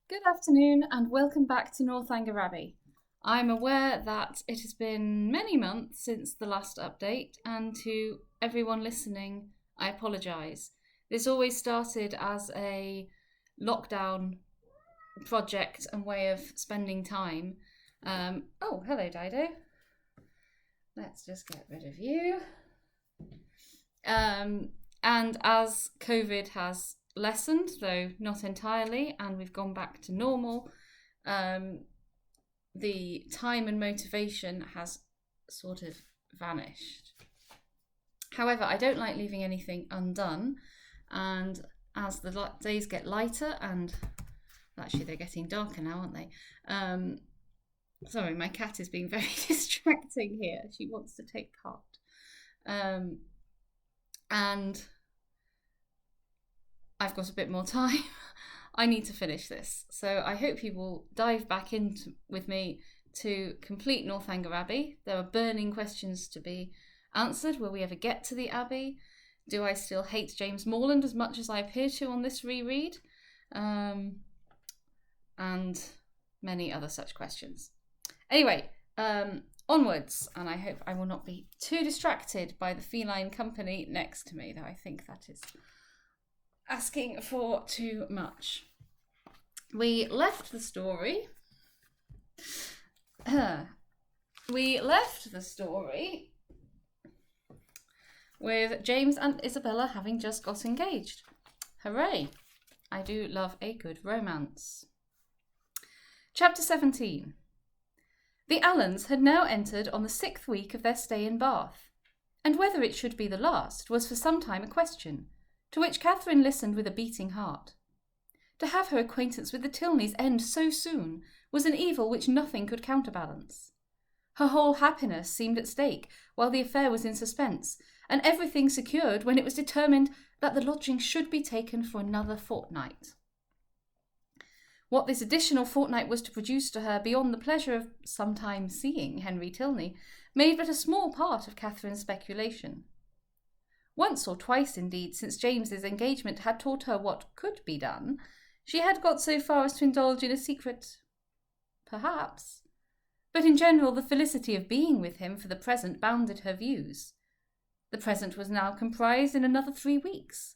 Good afternoon and welcome back to Northanger Abbey. I'm aware that it has been many months since the last update, and to everyone listening, I apologise. This always started as a lockdown project and way of spending time. Oh, hello Dido. Let's just get rid of you. And as COVID has lessened, though not entirely, and we've gone back to normal, the time and motivation has sort of vanished. However, I don't like leaving anything undone, and as the days get lighter, and actually they're getting darker now, aren't they? Sorry, my cat is being very distracting here. She wants to take part. And I've got a bit more time. I need to finish this. So I hope you will dive back in with me to complete Northanger Abbey. There are burning questions to be answered. Will we ever get to the Abbey? Do I still hate James Morland as much as I appear to on this reread? And many other such questions. Anyway, onwards, and I hope I will not be too distracted by the feline company next to me, though I think that is asking for too much. We left the story with James and Isabella having just got engaged. Hooray! I do love a good romance. Chapter 17. The Allens had now entered on the 6th week of their stay in Bath, and whether it should be the last was for some time a question, to which Catherine listened with a beating heart. To have her acquaintance with the Tilneys end so soon was an evil which nothing could counterbalance. Her whole happiness seemed at stake while the affair was in suspense, and everything secured when it was determined that the lodging should be taken for another fortnight. What this additional fortnight was to produce to her beyond the pleasure of sometime seeing Henry Tilney made but a small part of Catherine's speculation. Once or twice, indeed, since James's engagement had taught her what could be done, she had got so far as to indulge in a secret, perhaps. But in general, the felicity of being with him for the present bounded her views. The present was now comprised in another 3 weeks,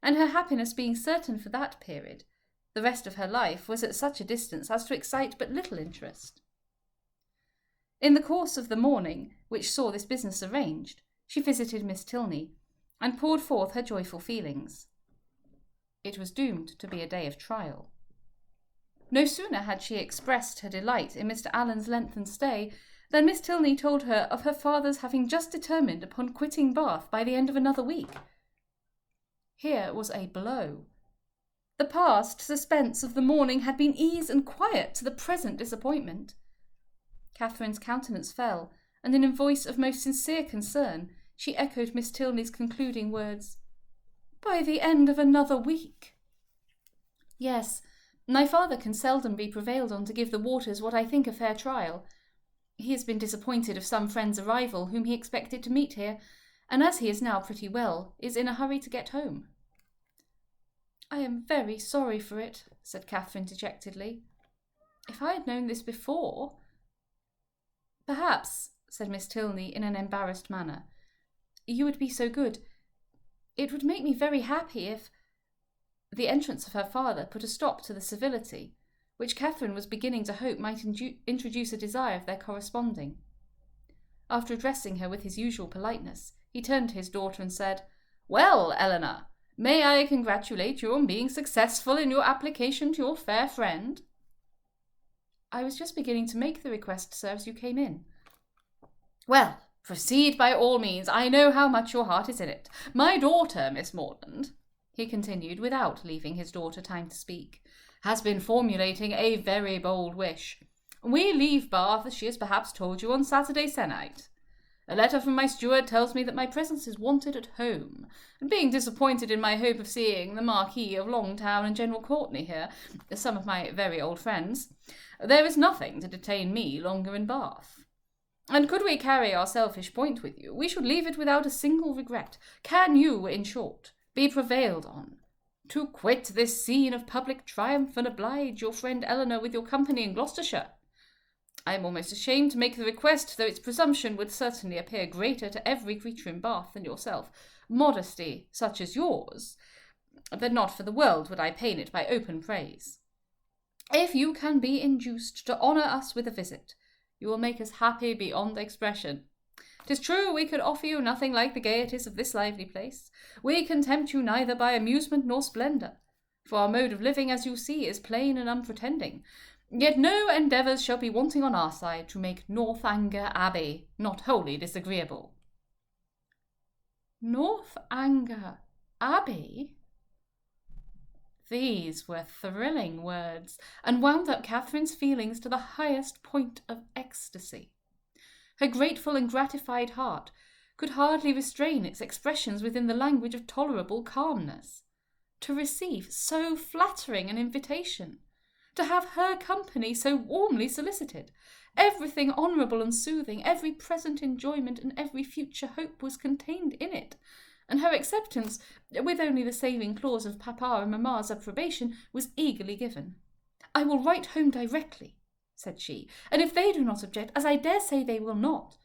and her happiness being certain for that period, the rest of her life was at such a distance as to excite but little interest. In the course of the morning, which saw this business arranged, she visited Miss Tilney, and poured forth her joyful feelings. It was doomed to be a day of trial. No sooner had she expressed her delight in Mr. Allen's lengthened stay than Miss Tilney told her of her father's having just determined upon quitting Bath by the end of another week. Here was a blow. The past suspense of the morning had been ease and quiet to the present disappointment. Catherine's countenance fell, and in a voice of most sincere concern, she echoed Miss Tilney's concluding words. "By the end of another week." "Yes, my father can seldom be prevailed on to give the waters what I think a fair trial. He has been disappointed of some friend's arrival whom he expected to meet here, and as he is now pretty well, is in a hurry to get home." "I am very sorry for it," said Catherine dejectedly. "If I had known this before—" "Perhaps," said Miss Tilney in an embarrassed manner, "you would be so good. It would make me very happy if—" The entrance of her father put a stop to the civility, which Catherine was beginning to hope might introduce a desire of their corresponding. After addressing her with his usual politeness, he turned to his daughter and said, "Well, Eleanor, may I congratulate you on being successful in your application to your fair friend?" "I was just beginning to make the request, sir, as you came in." "Well, proceed by all means. I know how much your heart is in it. My daughter, Miss Morland," he continued, without leaving his daughter time to speak, "has been formulating a very bold wish. We leave Bath, as she has perhaps told you, on Saturday se'nnight. A letter from my steward tells me that my presence is wanted at home, and being disappointed in my hope of seeing the Marquis of Longtown and General Courtenay here, some of my very old friends, there is nothing to detain me longer in Bath. And could we carry our selfish point with you, we should leave it without a single regret. Can you, in short, be prevailed on to quit this scene of public triumph and oblige your friend Eleanor with your company in Gloucestershire. I am almost ashamed to make the request, though its presumption would certainly appear greater to every creature in Bath than yourself. Modesty, such as yours, but not for the world would I pain it by open praise. If you can be induced to honour us with a visit, you will make us happy beyond expression. 'Tis true we could offer you nothing like the gaieties of this lively place. We can tempt you neither by amusement nor splendour, for our mode of living, as you see, is plain and unpretending. Yet no endeavours shall be wanting on our side to make Northanger Abbey not wholly disagreeable. Northanger Abbey? These were thrilling words, and wound up Catherine's feelings to the highest point of ecstasy. Her grateful and gratified heart could hardly restrain its expressions within the language of tolerable calmness. To receive so flattering an invitation, to have her company so warmly solicited, everything honourable and soothing, every present enjoyment and every future hope was contained in it, and her acceptance, with only the saving clause of Papa and Mamma's approbation, was eagerly given. "I will write home directly," said she, "and if they do not object, as I dare say they will not."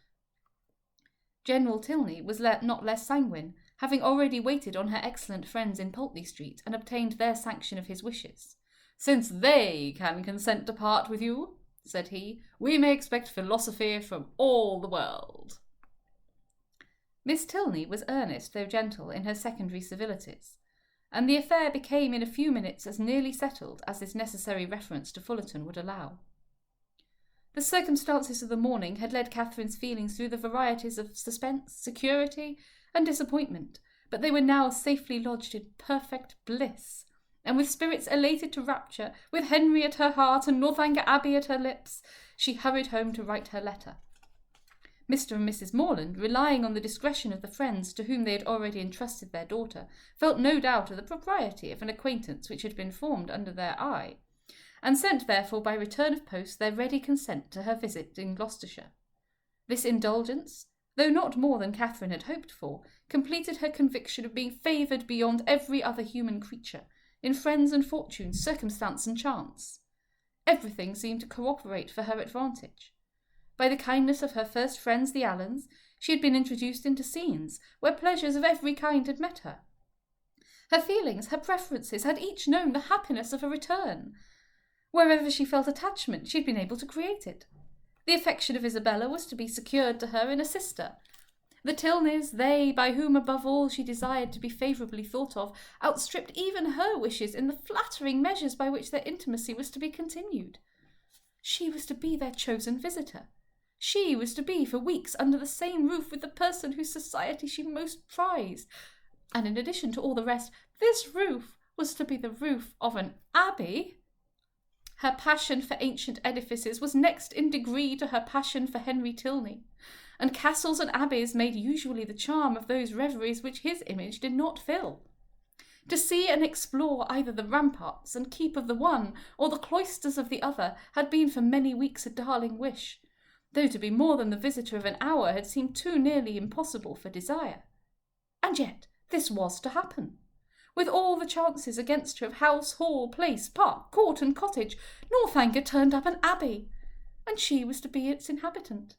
General Tilney was not less sanguine, having already waited on her excellent friends in Pulteney Street and obtained their sanction of his wishes. "Since they can consent to part with you," said he, "we may expect philosophy from all the world." Miss Tilney was earnest, though gentle, in her secondary civilities, and the affair became in a few minutes as nearly settled as this necessary reference to Fullerton would allow. The circumstances of the morning had led Catherine's feelings through the varieties of suspense, security, and disappointment, but they were now safely lodged in perfect bliss, and with spirits elated to rapture, with Henry at her heart and Northanger Abbey at her lips, she hurried home to write her letter. Mr. and Mrs. Morland, relying on the discretion of the friends to whom they had already entrusted their daughter, felt no doubt of the propriety of an acquaintance which had been formed under their eye, and sent therefore by return of post their ready consent to her visit in Gloucestershire. This indulgence, though not more than Catherine had hoped for, completed her conviction of being favoured beyond every other human creature, in friends and fortune, circumstance and chance. Everything seemed to cooperate for her advantage. By the kindness of her first friends, the Allens, she had been introduced into scenes where pleasures of every kind had met her. Her feelings, her preferences, had each known the happiness of a return. Wherever she felt attachment, she had been able to create it. The affection of Isabella was to be secured to her in a sister. The Tilneys, they, by whom above all she desired to be favourably thought of, outstripped even her wishes in the flattering measures by which their intimacy was to be continued. She was to be their chosen visitor. She was to be for weeks under the same roof with the person whose society she most prized. And in addition to all the rest, this roof was to be the roof of an abbey. Her passion for ancient edifices was next in degree to her passion for Henry Tilney, and castles and abbeys made usually the charm of those reveries which his image did not fill. To see and explore either the ramparts and keep of the one or the cloisters of the other had been for many weeks a darling wish, though to be more than the visitor of an hour had seemed too nearly impossible for desire. And yet this was to happen. With all the chances against her of house, hall, place, park, court, and cottage, Northanger turned up an abbey, and she was to be its inhabitant.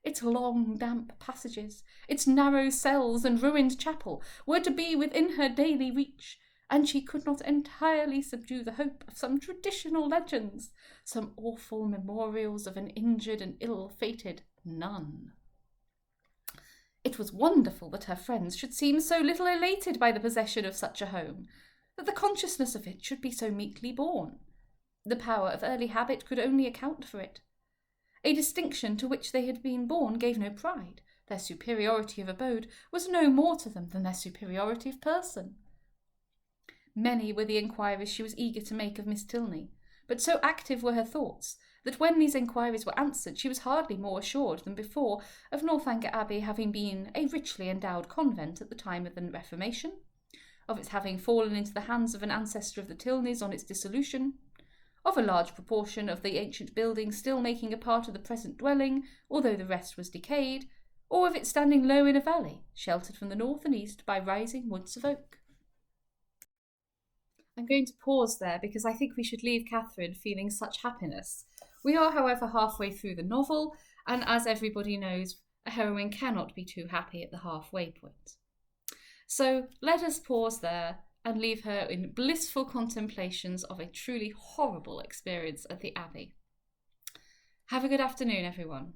Its long, damp passages, its narrow cells and ruined chapel were to be within her daily reach, and she could not entirely subdue the hope of some traditional legends, some awful memorials of an injured and ill-fated nun. It was wonderful that her friends should seem so little elated by the possession of such a home, that the consciousness of it should be so meekly borne. The power of early habit could only account for it. A distinction to which they had been born gave no pride. Their superiority of abode was no more to them than their superiority of person. Many were the inquiries she was eager to make of Miss Tilney, but so active were her thoughts that when these inquiries were answered she was hardly more assured than before of Northanger Abbey having been a richly endowed convent at the time of the Reformation, of its having fallen into the hands of an ancestor of the Tilneys on its dissolution, of a large proportion of the ancient building still making a part of the present dwelling, although the rest was decayed, or of it standing low in a valley, sheltered from the north and east by rising woods of oak. I'm going to pause there because I think we should leave Catherine feeling such happiness. We are, however, halfway through the novel, and as everybody knows, a heroine cannot be too happy at the halfway point. So let us pause there and leave her in blissful contemplations of a truly horrible experience at the Abbey. Have a good afternoon, everyone.